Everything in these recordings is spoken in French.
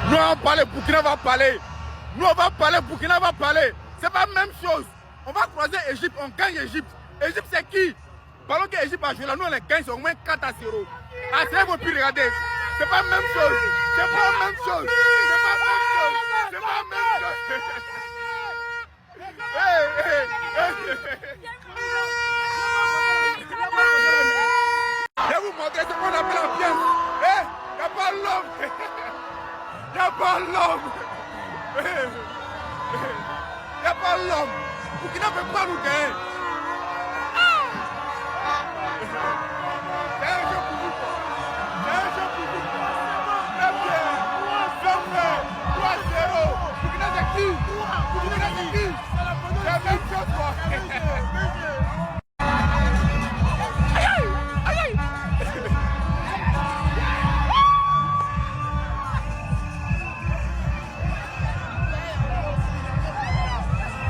Nous on va parler, Burkina va parler. Nous on va parler, Burkina va parler. C'est pas la même chose. On va croiser Égypte, on gagne Égypte. Égypte c'est qui? Parlons que Égypte a joué là, nous on les gagne, c'est au moins 4 à 0. Ah, c'est vous puis regardez. C'est pas la même chose. C'est pas la même chose. C'est pas la même chose. C'est pas la même chose. Je vais vous montrer ce qu'on appelle l'ambiance. Il n'y a pas l'homme. Il n'y a pas l'homme. Il n'y a pas l'homme. Burkina ne peut pas nous gagner. C'est un jeu pour vous. C'est un jeu pour vous. Très bien. 3-0. Burkina c'est qui? Burkina c'est qui? C'est la même chose quoi.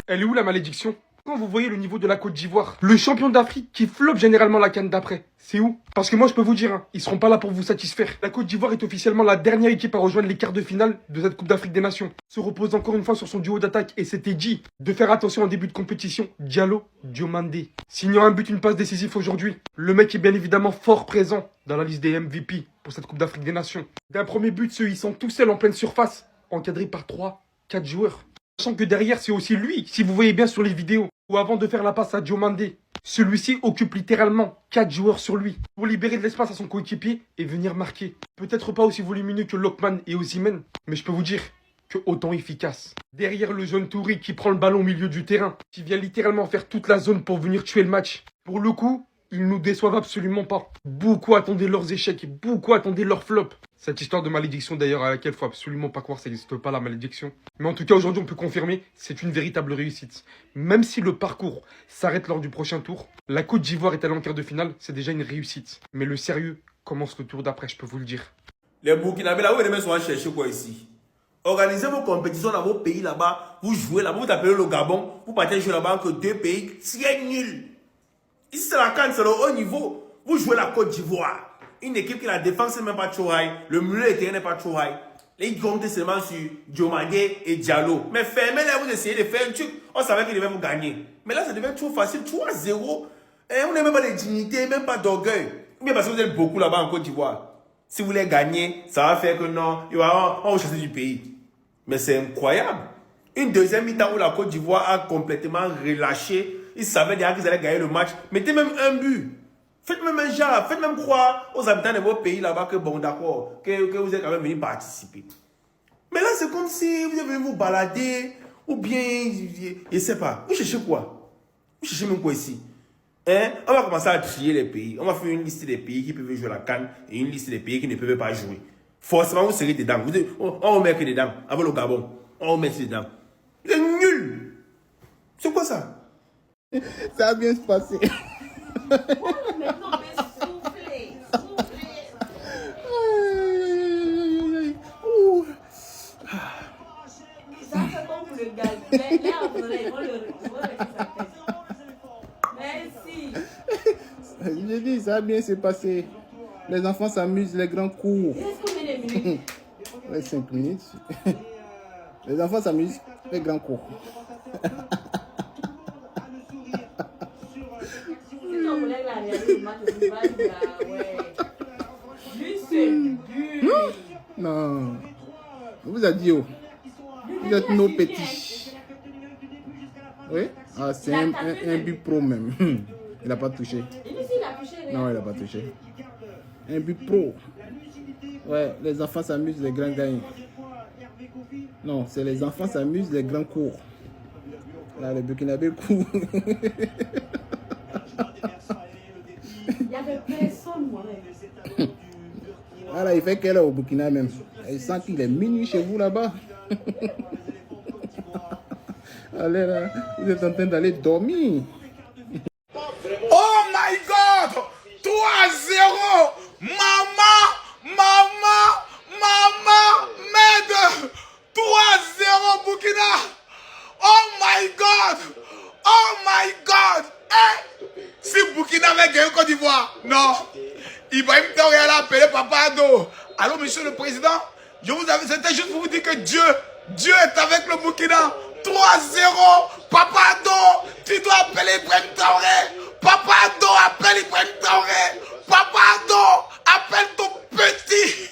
Elle est où la malédiction? Quand vous voyez le niveau de la Côte d'Ivoire, le champion d'Afrique qui floppe généralement la CAN d'après, c'est où? Parce que moi je peux vous dire, hein, ils seront pas là pour vous satisfaire. La Côte d'Ivoire est officiellement la dernière équipe à rejoindre les quarts de finale de cette Coupe d'Afrique des Nations. Se repose encore une fois sur son duo d'attaque et c'était dit de faire attention en début de compétition. Diallo, Diomandé. Signant un but, une passe décisif aujourd'hui. Le mec est bien évidemment fort présent dans la liste des MVP pour cette Coupe d'Afrique des Nations. D'un premier but se hissant tout seul en pleine surface, encadré par 3-4 joueurs. Sachant que derrière, c'est aussi lui, si vous voyez bien sur les vidéos, ou avant de faire la passe à Diomandé. Celui-ci occupe littéralement 4 joueurs sur lui, pour libérer de l'espace à son coéquipier et venir marquer. Peut-être pas aussi volumineux que Lookman et Osimhen, mais je peux vous dire que autant efficace. Derrière le jeune Touré qui prend le ballon au milieu du terrain, qui vient littéralement faire toute la zone pour venir tuer le match. Pour le coup, ils nous déçoivent absolument pas. Beaucoup attendaient leurs échecs et beaucoup attendaient leurs flops. Cette histoire de malédiction d'ailleurs à laquelle il faut absolument pas croire, ça n'existe pas la malédiction. Mais en tout cas aujourd'hui on peut confirmer, c'est une véritable réussite. Même si le parcours s'arrête lors du prochain tour, la Côte d'Ivoire est allée en quart de finale, c'est déjà une réussite. Mais le sérieux commence le tour d'après, je peux vous le dire. Les Burkinabés là, où les mecs sont allés chercher quoi ici? Organisez vos compétitions dans vos pays là-bas, vous jouez là-bas, vous appelez le Gabon, vous partez jouer là-bas que 2 pays, c'est nul. Ici c'est la CAN, c'est le haut niveau. Vous jouez la Côte d'Ivoire. Une équipe qui la défense n'est même pas trop high, le milieu de terrain n'est pas trop high. Ils comptent seulement sur Diomandé et Diallo. Mais fermez-les, vous essayez de faire un truc. On savait qu'ils devaient vous gagner. Mais là, ça devient trop facile. 3-0. Et vous n'avez même pas de dignité, même pas d'orgueil. Ou bien parce que vous êtes beaucoup là-bas en Côte d'Ivoire. Si vous voulez gagner, ça va faire que non, on va vous chasser du pays. Mais c'est incroyable. Une deuxième mi-temps où la Côte d'Ivoire a complètement relâché. Ils savaient déjà qu'ils allaient gagner le match. Mettez même un but. Faites même un genre, faites même croire aux habitants de vos pays là-bas que bon d'accord, que vous êtes quand même venus participer. Mais là c'est comme si vous êtes venus vous balader, ou bien, je ne sais pas, vous cherchez quoi? Vous cherchez même quoi ici? Hein? On va commencer à trier les pays, on va faire une liste des pays qui peuvent jouer la CAN et une liste des pays qui ne peuvent pas jouer. Forcément vous serez dedans, on vous met que dedans, avec le Gabon, on vous met dedans. C'est nul! C'est quoi ça? Ça va bien se passer. Maintenant, mais soufflez, soufflez. Ça fait bon pour le gars. Les Anglais, on le Merci. J'ai dit, ça va bien se passer. Les enfants s'amusent, les grands courent. Il reste combien de minutes? Ouais, 5 minutes. Les enfants s'amusent, les grands courent. Si on voulait la réaliser, le match, on va dire, ouais. Lui, c'est dur. Non. On vous a dit, oh. Vous êtes nos petits. Oui? Ah, c'est un but pro même. Il n'a pas touché. Il a touché. Non, il n'a pas touché. Un but pro. Ouais, les enfants s'amusent, les grands gagnent. Non, c'est les enfants s'amusent, les grands courent. Là, les Burkinabés courent. Il n'y avait personne, moi. Voilà, il fait quelle heure au Burkina même? Il sent qu'il est minuit chez vous là-bas. Allez là, vous êtes en train d'aller dormir. Oh my God! 3-0! Maman! M'aide! 3-0 Burkina! Oh my God! Oh my God! Si Burkina avait gagné Côte d'Ivoire, non. Ibrahim Traoré a appelé Papa Ado. Allô, monsieur le président? C'était juste pour vous dire que Dieu est avec le Burkina. 3-0. Papa Ado, tu dois appeler Ibrahim Traoré. Papa Ado, appelle Ibrahim Traoré. Papa Ado, appelle ton petit.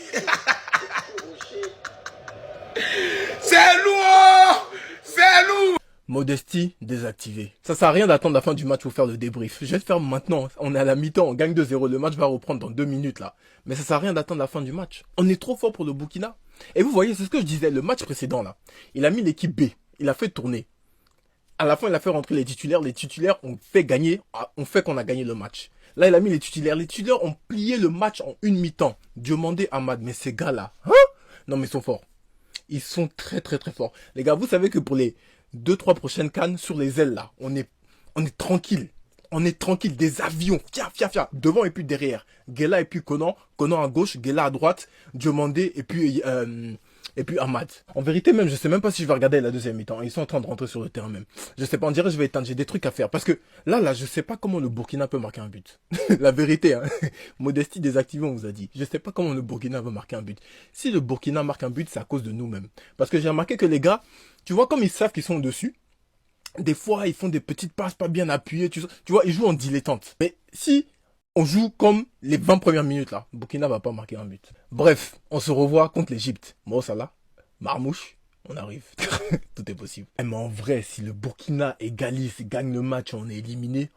C'est lourd. C'est lourd. Modestie désactivée. Ça sert à rien d'attendre la fin du match pour faire le débrief. Je vais le faire maintenant. On est à la mi-temps, on gagne 2-0. Le match va reprendre dans 2 minutes là. Mais ça sert à rien d'attendre la fin du match. On est trop fort pour le Burkina. Et vous voyez, c'est ce que je disais, le match précédent là. Il a mis l'équipe B. Il a fait tourner. À la fin, il a fait rentrer les titulaires. Les titulaires ont fait gagner, ont fait qu'on a gagné le match. Là, il a mis les titulaires. Les titulaires ont plié le match en une mi-temps. Diomandé, Ahmad, mais ces gars-là, hein? Non, mais ils sont forts. Ils sont très très très forts. Les gars, vous savez que pour les 2-3 prochaines cannes sur les ailes là, on est tranquille. On est tranquille, des avions, fia, devant et puis derrière. Guela et puis Conan à gauche, Guela à droite, Diomandé et puis Ahmad. En vérité même, je sais même pas si je vais regarder la deuxième mi-temps. Ils sont en train de rentrer sur le terrain même. Je sais pas, on dirait que je vais éteindre, j'ai des trucs à faire. Parce que là, je sais pas comment le Burkina peut marquer un but. La vérité, hein. Modestie désactivée, on vous a dit. Je sais pas comment le Burkina va marquer un but. Si le Burkina marque un but, c'est à cause de nous-mêmes. Parce que j'ai remarqué que les gars, tu vois, comme ils savent qu'ils sont dessus, des fois, ils font des petites passes pas bien appuyées, tu vois, ils jouent en dilettante. Mais si on joue comme les 20 premières minutes là, Burkina va pas marquer un but. Bref, on se revoit contre l'Égypte. Mo Salah, Marmouche, on arrive. Tout est possible. Mais en vrai, si le Burkina égalise et gagne le match, on est éliminé.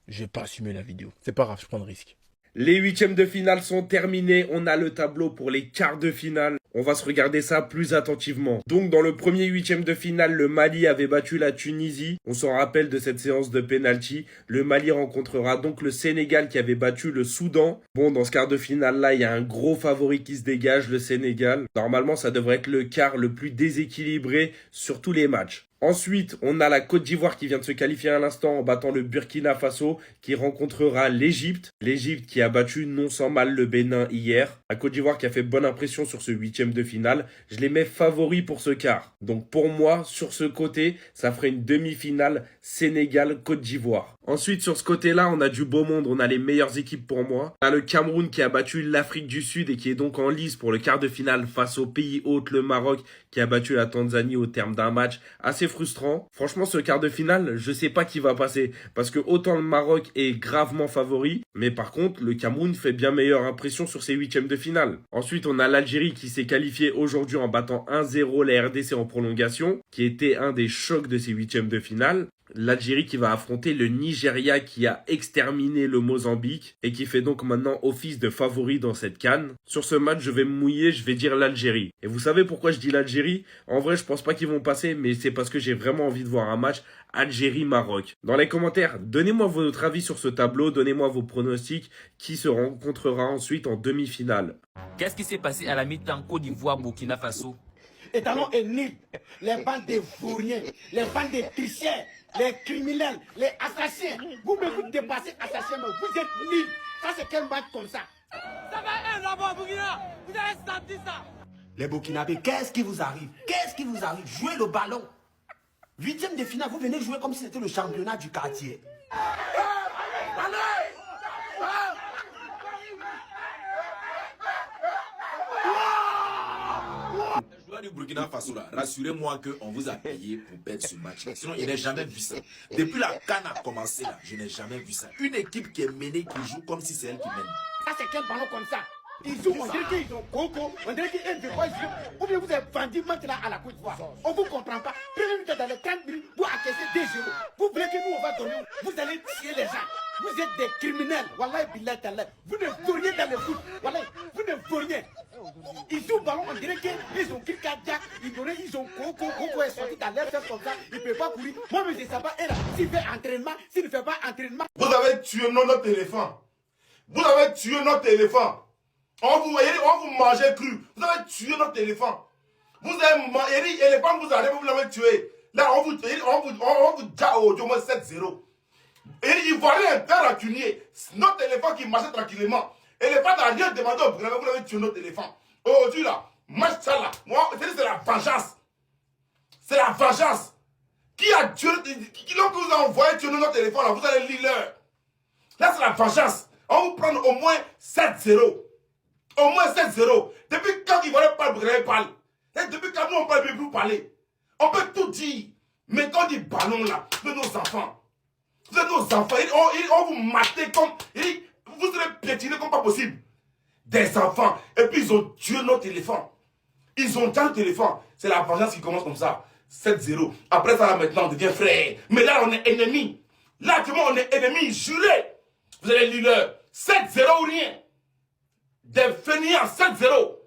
Je vais pas assumer la vidéo. C'est pas grave, je prends le risque. Les huitièmes de finale sont terminés, on a le tableau pour les quarts de finale. On va se regarder ça plus attentivement. Donc dans le premier huitième de finale, le Mali avait battu la Tunisie. On s'en rappelle de cette séance de penalty. Le Mali rencontrera donc le Sénégal qui avait battu le Soudan. Bon, dans ce quart de finale là, il y a un gros favori qui se dégage, le Sénégal. Normalement, ça devrait être le quart le plus déséquilibré sur tous les matchs. Ensuite, on a la Côte d'Ivoire qui vient de se qualifier à l'instant en battant le Burkina Faso qui rencontrera l'Égypte. L'Égypte qui a battu non sans mal le Bénin hier. La Côte d'Ivoire qui a fait bonne impression sur ce huitième de finale. Je les mets favoris pour ce quart. Donc pour moi, sur ce côté, ça ferait une demi-finale Sénégal-Côte d'Ivoire. Ensuite, sur ce côté-là, on a du beau monde. On a les meilleures équipes pour moi. On a le Cameroun qui a battu l'Afrique du Sud et qui est donc en lice pour le quart de finale face au pays hôte, le Maroc, qui a battu la Tanzanie au terme d'un match assez frustrant. Franchement, ce quart de finale, je sais pas qui va passer. Parce que autant le Maroc est gravement favori, mais par contre, le Cameroun fait bien meilleure impression sur ses huitièmes de finale. Ensuite, on a l'Algérie qui s'est qualifiée aujourd'hui en battant 1-0 la RDC en prolongation, qui était un des chocs de ses huitièmes de finale. L'Algérie qui va affronter le Nigeria qui a exterminé le Mozambique et qui fait donc maintenant office de favori dans cette CAN. Sur ce match, je vais me mouiller, je vais dire l'Algérie. Et vous savez pourquoi je dis l'Algérie? En vrai, je pense pas qu'ils vont passer, mais c'est parce que j'ai vraiment envie de voir un match Algérie-Maroc. Dans les commentaires, donnez-moi votre avis sur ce tableau, donnez-moi vos pronostics qui se rencontrera ensuite en demi-finale. Qu'est-ce qui s'est passé à la mi-temps Côte d'Ivoire, Burkina Faso? Étalon est nul. Les bandes de fourniers, les bandes de tricheurs, les criminels, les assassins. Vous-même vous dépassez assassins, mais vous êtes nuls. Ça, c'est quel match comme ça? Ça va être là-bas, Burkina. Vous avez senti ça? Les Burkinabés, qu'est-ce qui vous arrive? Qu'est-ce qui vous arrive? Jouez le ballon. Huitième de finale, vous venez jouer comme si c'était le championnat du quartier. Du Burkina Faso là, rassurez-moi qu'on vous a payé pour perdre ce match. Sinon, je n'ai jamais vu ça. Depuis la CAN a commencé là, je n'ai jamais vu ça. Une équipe qui est menée, qui joue comme si c'est elle qui mène. Ça, c'est quel ballon comme ça? Ils jouent, on dirait qu'ils ont coco, on dirait qu'ils aiment de quoi jouer. Ou bien vous avez vendu maintenant à la Côte d'Ivoire. On ne vous comprend pas. Première minute dans les 30 minutes, vous encaissez 2-0. Vous voulez que nous, on va donner, vous allez tuer les gens. Vous êtes des criminels. Wallahi billah tallah. Vous ne vaut rien dans le foot. Wallahi, vous ne vaut rien. Ils jouent ballon, on dirait qu'ils ont kill cardiaque, ils ont coco est sorti dans l'air, fait comme ça, il ne peut pas courir. Moi, mais je ne sais pas, s'il fait entraînement, s'il ne fait pas entraînement. Vous avez tué notre éléphant. Vous avez tué notre éléphant. On vous mangeait cru. Vous avez tué notre éléphant. Vous avez mangé l'éléphant, vous l'avez tué. Là, on vous dit au moins 7-0. Et Ivoirien est très rancunier. Notre éléphant qui marchait tranquillement. L'éléphant n'a rien demandé au Burkina, vous l'avez tué notre éléphant. Aujourd'hui là, match ça là, moi, c'est la vengeance. C'est la vengeance. Qui a tué, qui vous a envoyé tuer notre éléphant là, vous allez lire l'heure. Là, c'est la vengeance. On vous prend au moins 7-0. Au moins 7-0. Depuis quand ils ne parlent pas, depuis quand nous on ne parle plus parler. On peut tout dire. Mais quand on dit ballon là, de nos enfants. Vous êtes nos enfants. On vous mater comme. Vous serez piétinés comme pas possible. Des enfants. Et puis ils ont tué notre éléphant. Ils ont tué notre éléphant. C'est la vengeance qui commence comme ça. 7-0. Après ça, là, maintenant, on devient frère. Mais là, on est ennemis. Là, actuellement, on est ennemis jurés. Vous allez lire 7-0 ou rien. Des fainéants, 7-0.